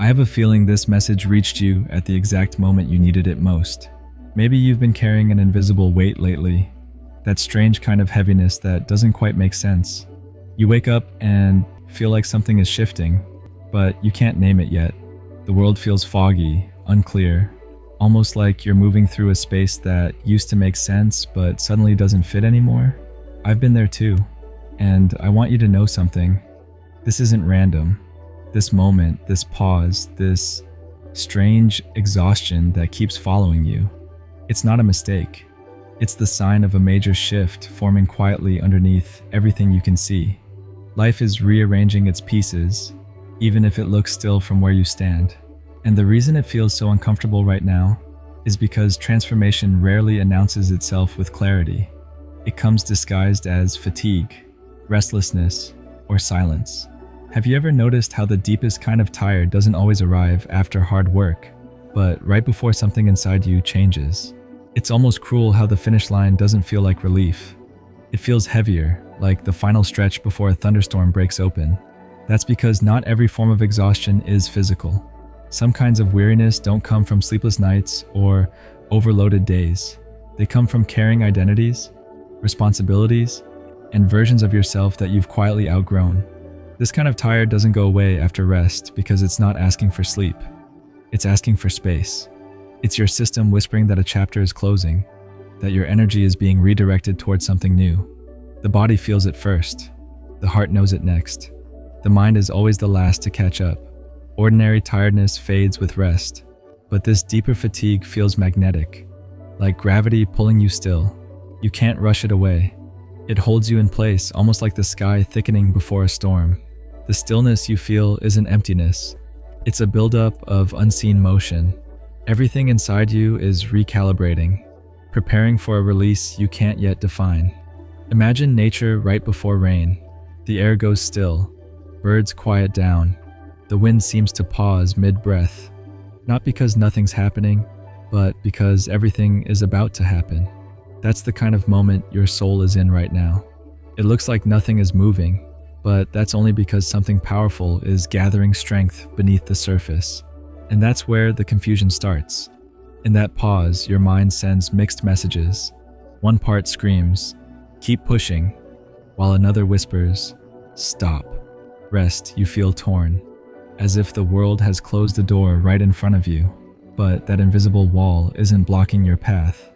I have a feeling this message reached you at the exact moment you needed it most. Maybe you've been carrying an invisible weight lately, that strange kind of heaviness that doesn't quite make sense. You wake up and feel like something is shifting, but you can't name it yet. The world feels foggy, unclear, almost like you're moving through a space that used to make sense but suddenly doesn't fit anymore. I've been there too, and I want you to know something. This isn't random. This moment, this pause, this strange exhaustion that keeps following you. It's not a mistake. It's the sign of a major shift forming quietly underneath everything you can see. Life is rearranging its pieces, even if it looks still from where you stand. And the reason it feels so uncomfortable right now is because transformation rarely announces itself with clarity. It comes disguised as fatigue, restlessness, or silence. Have you ever noticed how the deepest kind of tired doesn't always arrive after hard work, but right before something inside you changes? It's almost cruel how the finish line doesn't feel like relief. It feels heavier, like the final stretch before a thunderstorm breaks open. That's because not every form of exhaustion is physical. Some kinds of weariness don't come from sleepless nights or overloaded days. They come from carrying identities, responsibilities, and versions of yourself that you've quietly outgrown. This kind of tired doesn't go away after rest because it's not asking for sleep. It's asking for space. It's your system whispering that a chapter is closing, that your energy is being redirected towards something new. The body feels it first. The heart knows it next. The mind is always the last to catch up. Ordinary tiredness fades with rest, but this deeper fatigue feels magnetic, like gravity pulling you still. You can't rush it away. It holds you in place, almost like the sky thickening before a storm. The stillness you feel isn't emptiness. It's a buildup of unseen motion. Everything inside you is recalibrating, preparing for a release you can't yet define. Imagine nature right before rain. The air goes still. Birds quiet down. The wind seems to pause mid-breath, not because nothing's happening, but because everything is about to happen. That's the kind of moment your soul is in right now. It looks like nothing is moving, but that's only because something powerful is gathering strength beneath the surface. And that's where the confusion starts. In that pause, your mind sends mixed messages. One part screams, "Keep pushing," while another whispers, "Stop." Rest, you feel torn, as if the world has closed the door right in front of you, but that invisible wall isn't blocking your path.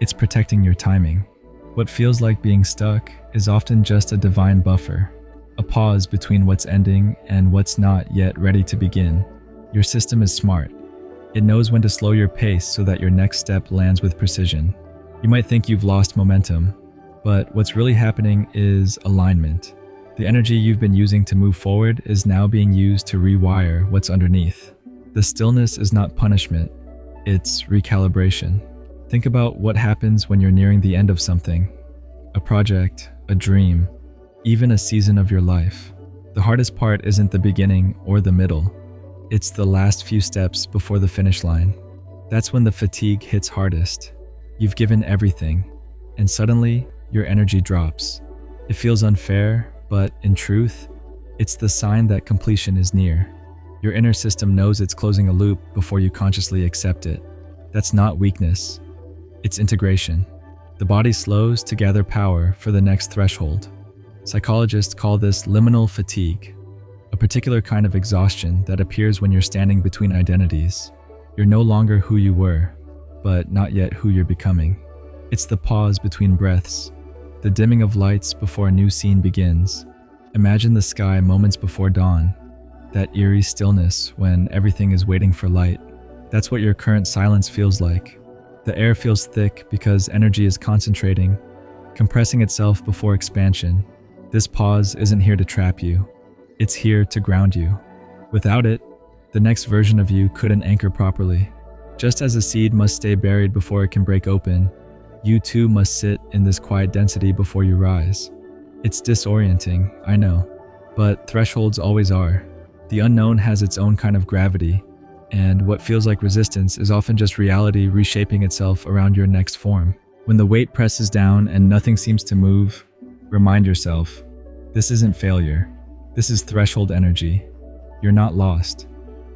It's protecting your timing. What feels like being stuck is often just a divine buffer, a pause between what's ending and what's not yet ready to begin. Your system is smart. It knows when to slow your pace so that your next step lands with precision. You might think you've lost momentum, but what's really happening is alignment. The energy you've been using to move forward is now being used to rewire what's underneath. The stillness is not punishment, it's recalibration. Think about what happens when you're nearing the end of something, a project, a dream, even a season of your life. The hardest part isn't the beginning or the middle. It's the last few steps before the finish line. That's when the fatigue hits hardest. You've given everything, and suddenly your energy drops. It feels unfair, but in truth, it's the sign that completion is near. Your inner system knows it's closing a loop before you consciously accept it. That's not weakness. It's integration. The body slows to gather power for the next threshold. Psychologists call this liminal fatigue, a particular kind of exhaustion that appears when you're standing between identities. You're no longer who you were, but not yet who you're becoming. It's the pause between breaths, the dimming of lights before a new scene begins. Imagine the sky moments before dawn, that eerie stillness when everything is waiting for light. That's what your current silence feels like. The air feels thick because energy is concentrating, compressing itself before expansion. This pause isn't here to trap you. It's here to ground you. Without it, the next version of you couldn't anchor properly. Just as a seed must stay buried before it can break open, you too must sit in this quiet density before you rise. It's disorienting, I know, but thresholds always are. The unknown has its own kind of gravity, and what feels like resistance is often just reality reshaping itself around your next form. When the weight presses down and nothing seems to move, remind yourself, this isn't failure. This is threshold energy. You're not lost.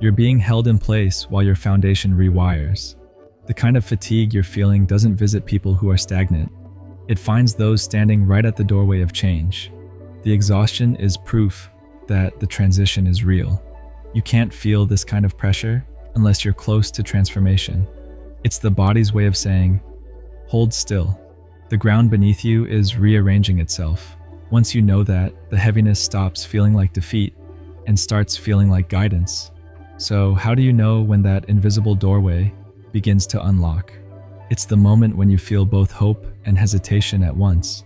You're being held in place while your foundation rewires. The kind of fatigue you're feeling doesn't visit people who are stagnant. It finds those standing right at the doorway of change. The exhaustion is proof that the transition is real. You can't feel this kind of pressure unless you're close to transformation. It's the body's way of saying, hold still. The ground beneath you is rearranging itself. Once you know that, the heaviness stops feeling like defeat and starts feeling like guidance. So how do you know when that invisible doorway begins to unlock? It's the moment when you feel both hope and hesitation at once,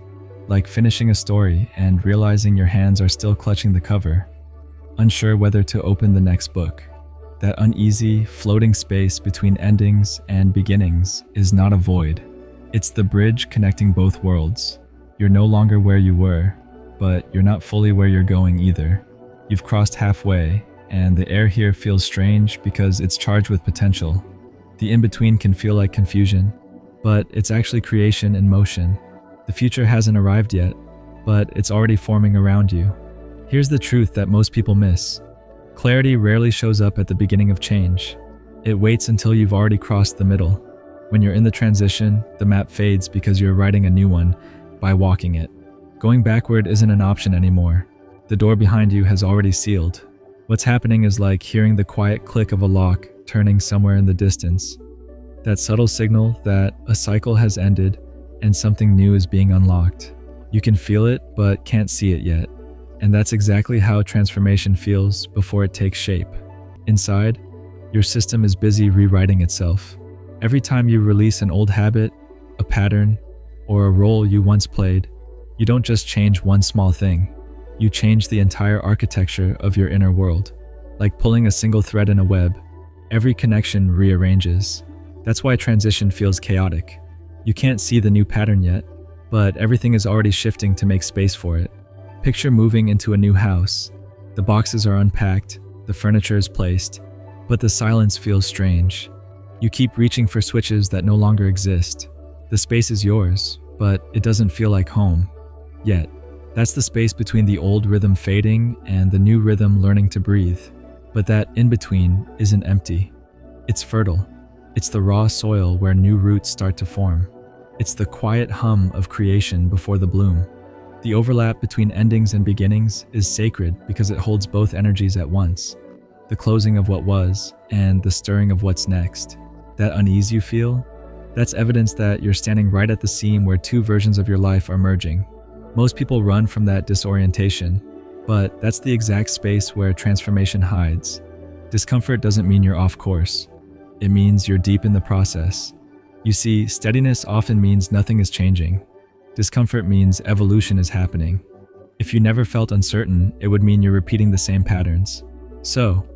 like finishing a story and realizing your hands are still clutching the cover, unsure whether to open the next book. That uneasy, floating space between endings and beginnings is not a void. It's the bridge connecting both worlds. You're no longer where you were, but you're not fully where you're going either. You've crossed halfway, and the air here feels strange because it's charged with potential. The in-between can feel like confusion, but it's actually creation in motion. The future hasn't arrived yet, but it's already forming around you. Here's the truth that most people miss. Clarity rarely shows up at the beginning of change. It waits until you've already crossed the middle. When you're in the transition, the map fades because you're writing a new one by walking it. Going backward isn't an option anymore. The door behind you has already sealed. What's happening is like hearing the quiet click of a lock turning somewhere in the distance. That subtle signal that a cycle has ended and something new is being unlocked. You can feel it, but can't see it yet. And that's exactly how transformation feels before it takes shape. Inside, your system is busy rewriting itself. Every time you release an old habit, a pattern, or a role you once played, you don't just change one small thing. You change the entire architecture of your inner world. Like pulling a single thread in a web, every connection rearranges. That's why transition feels chaotic. You can't see the new pattern yet, but everything is already shifting to make space for it. Picture moving into a new house. The boxes are unpacked, the furniture is placed, but the silence feels strange. You keep reaching for switches that no longer exist. The space is yours, but it doesn't feel like home. Yet, that's the space between the old rhythm fading and the new rhythm learning to breathe. But that in-between isn't empty. It's fertile. It's the raw soil where new roots start to form. It's the quiet hum of creation before the bloom. The overlap between endings and beginnings is sacred because it holds both energies at once. The closing of what was and the stirring of what's next. That unease you feel, that's evidence that you're standing right at the seam where two versions of your life are merging. Most people run from that disorientation, but that's the exact space where transformation hides. Discomfort doesn't mean you're off course. It means you're deep in the process. You see, steadiness often means nothing is changing. Discomfort means evolution is happening. If you never felt uncertain, it would mean you're repeating the same patterns. So,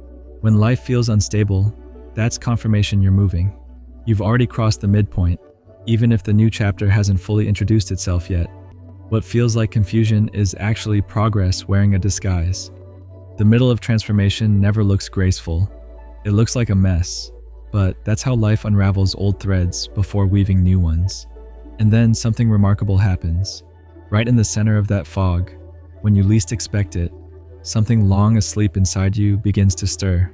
when life feels unstable, that's confirmation you're moving. You've already crossed the midpoint, even if the new chapter hasn't fully introduced itself yet. What feels like confusion is actually progress wearing a disguise. The middle of transformation never looks graceful. It looks like a mess, but that's how life unravels old threads before weaving new ones. And then something remarkable happens. Right in the center of that fog, when you least expect it, something long asleep inside you begins to stir.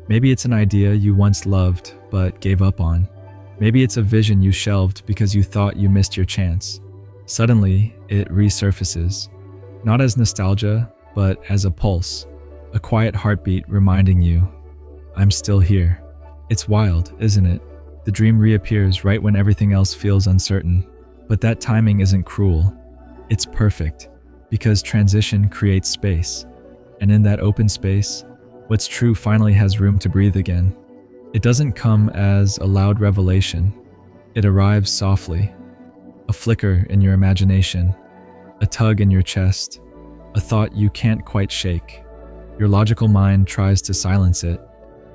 Maybe it's an idea you once loved but gave up on. Maybe it's a vision you shelved because you thought you missed your chance. Suddenly, it resurfaces. Not as nostalgia, but as a pulse, a quiet heartbeat reminding you, I'm still here. It's wild, isn't it? The dream reappears right when everything else feels uncertain. But that timing isn't cruel. It's perfect, because transition creates space. And in that open space, what's true finally has room to breathe again. It doesn't come as a loud revelation. It arrives softly. A flicker in your imagination, a tug in your chest, a thought you can't quite shake. Your logical mind tries to silence it.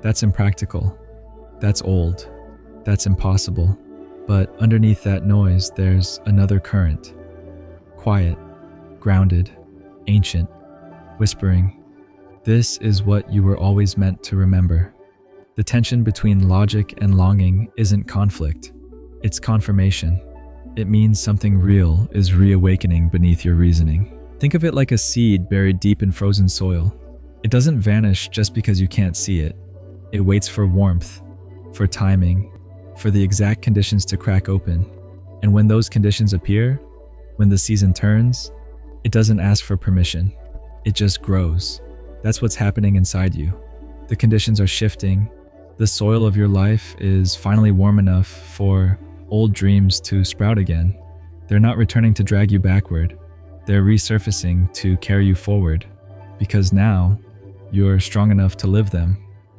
That's impractical. That's old. That's impossible. But underneath that noise, there's another current. Quiet, grounded, ancient, whispering, this is what you were always meant to remember. The tension between logic and longing isn't conflict. It's confirmation. It means something real is reawakening beneath your reasoning. Think of it like a seed buried deep in frozen soil. It doesn't vanish just because you can't see it. It waits for warmth, for timing, for the exact conditions to crack open. And when those conditions appear, when the season turns, it doesn't ask for permission. It just grows. That's what's happening inside you. The conditions are shifting. The soil of your life is finally warm enough for old dreams to sprout again. They're not returning to drag you backward. They're resurfacing to carry you forward. Because now, you're strong enough to live them.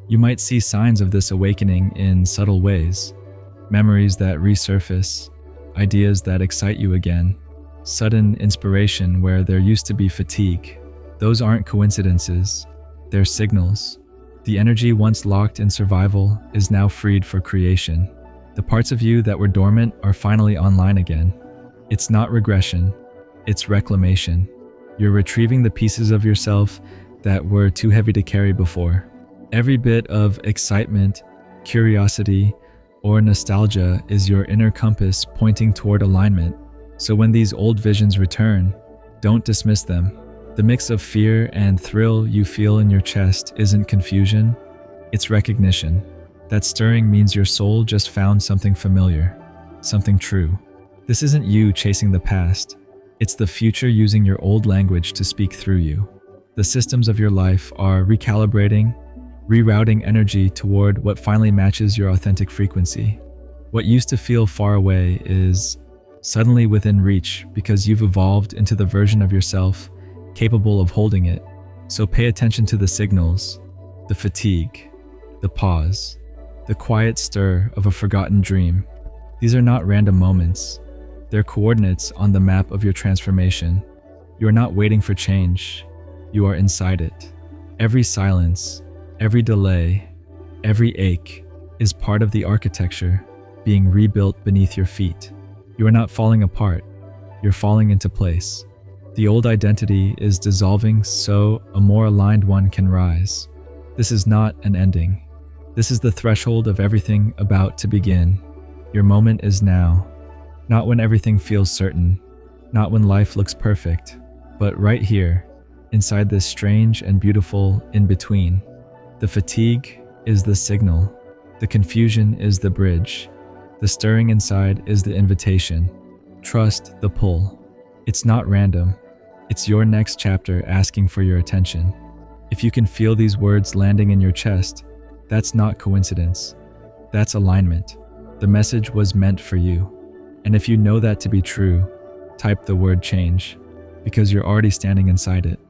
You might see signs of this awakening in subtle ways. Memories that resurface, ideas that excite you again, sudden inspiration where there used to be fatigue. Those aren't coincidences, they're signals. The energy once locked in survival is now freed for creation. The parts of you that were dormant are finally online again. It's not regression, it's reclamation. You're retrieving the pieces of yourself that were too heavy to carry before. Every bit of excitement, curiosity, or nostalgia is your inner compass pointing toward alignment. So when these old visions return, don't dismiss them. The mix of fear and thrill you feel in your chest isn't confusion, it's recognition. That stirring means your soul just found something familiar, something true. This isn't you chasing the past, it's the future using your old language to speak through you. The systems of your life are recalibrating, rerouting energy toward what finally matches your authentic frequency. What used to feel far away is suddenly within reach because you've evolved into the version of yourself capable of holding it. So pay attention to the signals, the fatigue, the pause, the quiet stir of a forgotten dream. These are not random moments. They're coordinates on the map of your transformation. You are not waiting for change. You are inside it. Every silence, every delay, every ache is part of the architecture being rebuilt beneath your feet. You are not falling apart. You're falling into place. The old identity is dissolving so a more aligned one can rise. This is not an ending. This is the threshold of everything about to begin. Your moment is now. Not when everything feels certain, not when life looks perfect, but right here, inside this strange and beautiful in-between. The fatigue is the signal. The confusion is the bridge. The stirring inside is the invitation. Trust the pull. It's not random. It's your next chapter asking for your attention. If you can feel these words landing in your chest, that's not coincidence. That's alignment. The message was meant for you. And if you know that to be true, type the word change, because you're already standing inside it.